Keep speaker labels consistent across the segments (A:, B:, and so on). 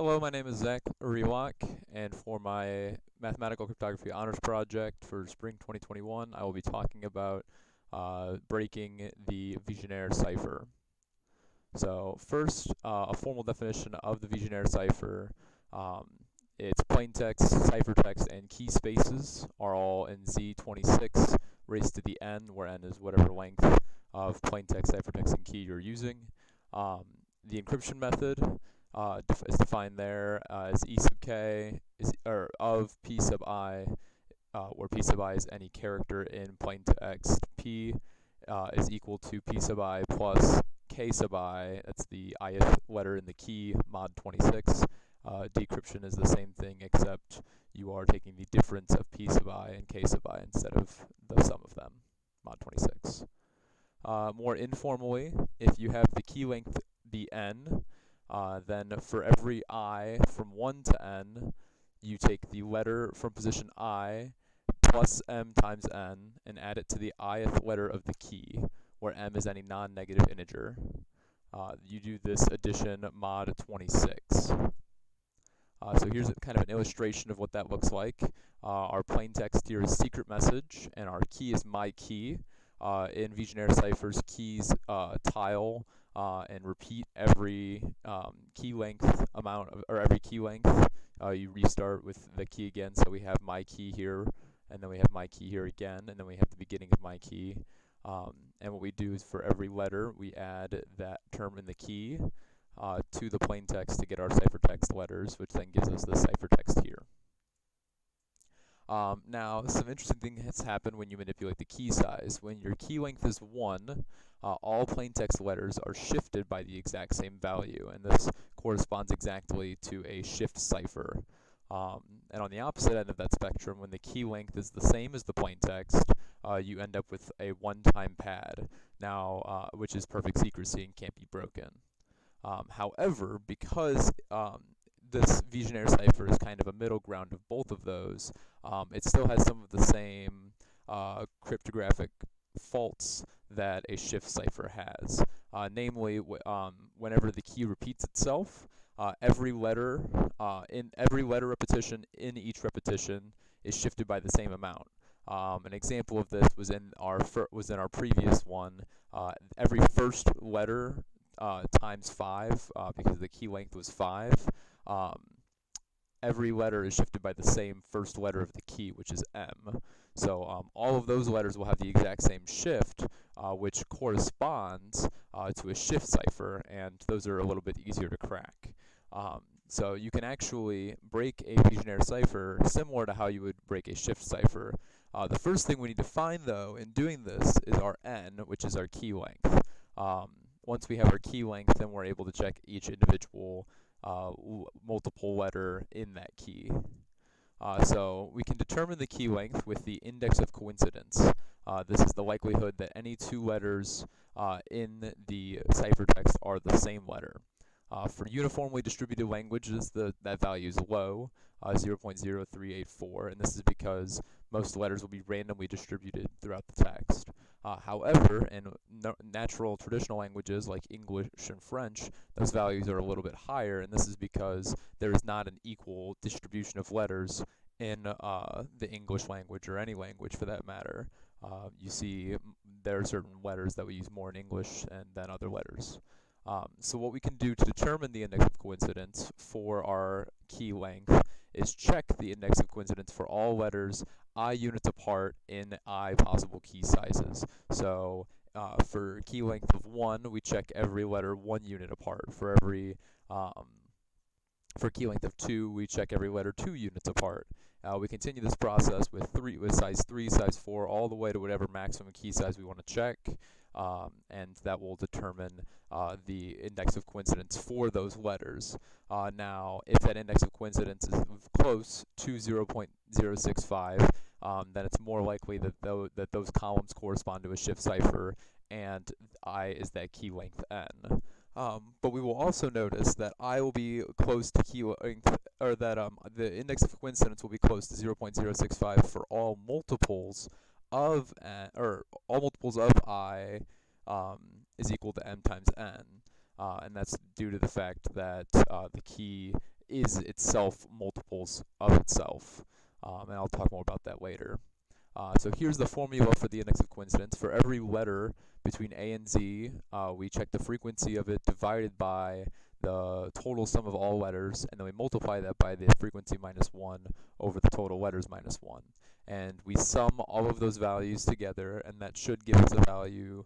A: Hello, my name is Zach Rewak, and for my mathematical cryptography honors project for spring 2021, I will be talking about breaking the Vigenère cipher. So first, a formal definition of the Vigenère cipher. Um, it's plaintext, ciphertext, and key spaces are all in Z26 raised to the n, where n is whatever length of plaintext, ciphertext, and key you're using. Um, the encryption method is defined there as E sub k is or of p sub I, where p sub I is any character in plaintext p, is equal to p sub I plus k sub I. That's the ith letter in the key mod 26. Decryption is the same thing, except you are taking the difference of p sub I and k sub I instead of the sum of them, mod 26. More informally, if you have the key length be n, then for every I from 1 to n, you take the letter from position I plus m times n and add it to the ith letter of the key, where m is any non-negative integer. You do this addition mod 26. So here's kind of an illustration of what that looks like. Our plain text here is secret message, and our key is my key. In Vigenère ciphers, keys tile and repeat every key length amount or every key length. You restart with the key again, so we have my key here, and then we have my key here again, and then we have the beginning of my key. And what we do is for every letter, we add that term in the key to the plain text to get our ciphertext letters, which then gives us the ciphertext here. Now, some interesting things happen when you manipulate the key size. When your key length is 1, all plaintext letters are shifted by the exact same value, and this corresponds exactly to a shift cipher. And on the opposite end of that spectrum, when the key length is the same as the plaintext, you end up with a one-time pad, now which is perfect secrecy and can't be broken. However, because this Vigenère cipher is kind of a middle ground of both of those, it still has some of the same cryptographic faults that a shift cipher has. Namely, whenever the key repeats itself, every letter repetition in each repetition is shifted by the same amount. An example of this was in our previous one. Every first letter times 5, because the key length was 5. Every letter is shifted by the same first letter of the key, which is M. So all of those letters will have the exact same shift, which corresponds to a shift cipher, and those are a little bit easier to crack. So you can actually break a Vigenère cipher similar to how you would break a shift cipher. The first thing we need to find, though, in doing this is our n, which is our key length. Once we have our key length, then we're able to check each individual multiple letter in that key. So we can determine the key length with the index of coincidence. This is the likelihood that any two letters in the ciphertext are the same letter. For uniformly distributed languages, that value is low, 0.0384, and this is because most letters will be randomly distributed throughout the text. However, in natural traditional languages like English and French, those values are a little bit higher, and this is because there is not an equal distribution of letters in the English language, or any language for that matter. You see there are certain letters that we use more in English than other letters. So what we can do to determine the index of coincidence for our key length is check the index of coincidence for all letters I units apart in I possible key sizes. So for key length of 1, we check every letter 1 unit apart. For key length of 2, we check every letter 2 units apart. We continue this process with size 3, size 4, all the way to whatever maximum key size we want to check. And that will determine the index of coincidence for those letters. Now, if that index of coincidence is close to 0.065, then it's more likely that those columns correspond to a shift cipher, and I is that key length n. But we will also notice that I will be close to key length, or that the index of coincidence will be close to 0.065 for all multiples of n, or all multiples of I is equal to m times n, and that's due to the fact that the key is itself multiples of itself. And I'll talk more about that later. So here's the formula for the index of coincidence. For every letter between A and Z, we check the frequency of it divided by the total sum of all letters, and then we multiply that by the frequency minus 1 over the total letters minus 1. And we sum all of those values together, and that should give us a value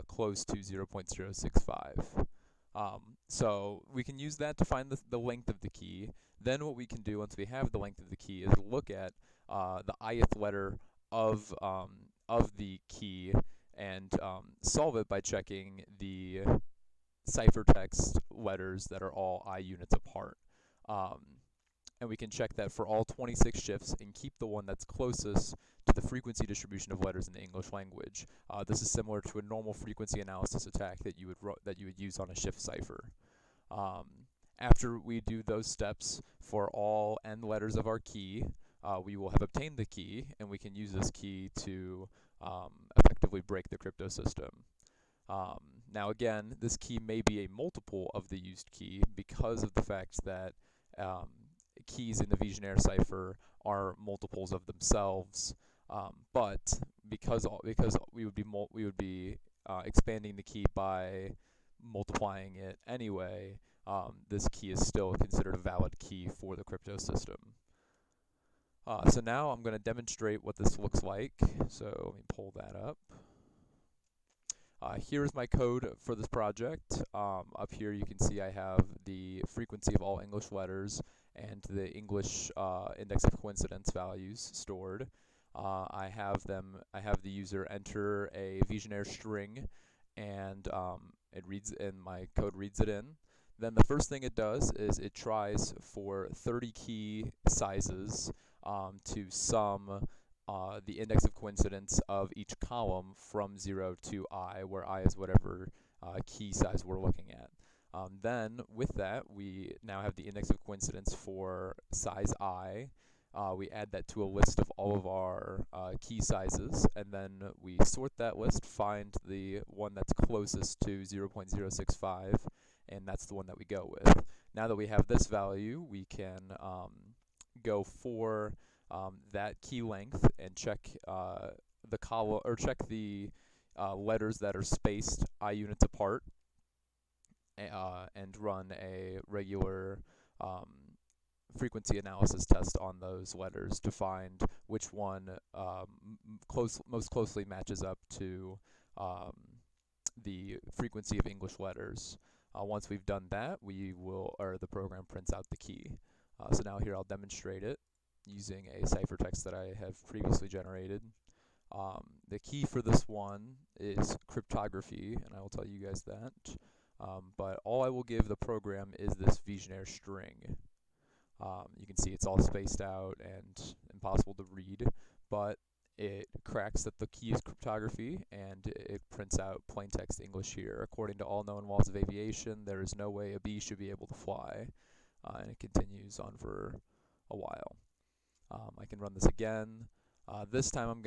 A: close to 0.065. So we can use that to find the length of the key. Then what we can do once we have the length of the key is look at the ith letter of the key and solve it by checking the ciphertext letters that are all I units apart. And we can check that for all 26 shifts and keep the one that's closest to the frequency distribution of letters in the English language. This is similar to a normal frequency analysis attack that you would use on a shift cipher. After we do those steps for all n letters of our key, we will have obtained the key, and we can use this key to effectively break the crypto system. Now again, this key may be a multiple of the used key because of the fact that keys in the Vigenère cipher are multiples of themselves, but because we would be expanding the key by multiplying it anyway, this key is still considered a valid key for the crypto system. So now I'm going to demonstrate what this looks like. So let me pull that up. Here's my code for this project. Up here you can see I have the frequency of all English letters and the English index of coincidence values stored. I have the user enter a Vigenère string, and my code reads it in. Then the first thing it does is it tries for 30 key sizes to sum the index of coincidence of each column from 0 to I, where I is whatever key size we're looking at. Then, with that, we now have the index of coincidence for size I. We add that to a list of all of our key sizes, and then we sort that list, find the one that's closest to 0.065, and that's the one that we go with. Now that we have this value, we can go for that key length and check the column, or check the letters that are spaced I units apart, and run a regular frequency analysis test on those letters to find which one most closely matches up to the frequency of English letters. Once we've done that, the program prints out the key. So now here I'll demonstrate it using a ciphertext that I have previously generated. The key for this one is cryptography, and I will tell you guys that. But all I will give the program is this Vigenère string. You can see it's all spaced out and impossible to read, but it cracks that the key is cryptography, and it prints out plain text English here. According to all known laws of aviation, there is no way a bee should be able to fly, and it continues on for a while. I can run this again. This time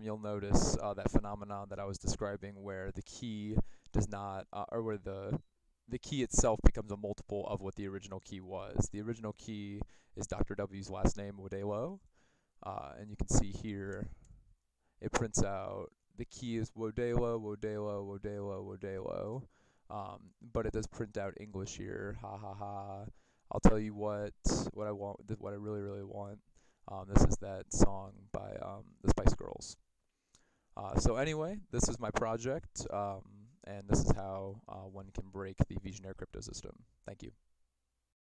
A: you'll notice that phenomenon that I was describing, where the key does not, or where the key itself becomes a multiple of what the original key was. The original key is Dr. W's last name, Wodelo, and you can see here it prints out the key is Wodelo, Wodelo, Wodelo, Wodelo, but it does print out English here. Ha ha ha! I'll tell you what I want, what I really want. This is that song by the Spice Girls. So anyway, this is my project, and this is how one can break the Vigenère crypto system. Thank you.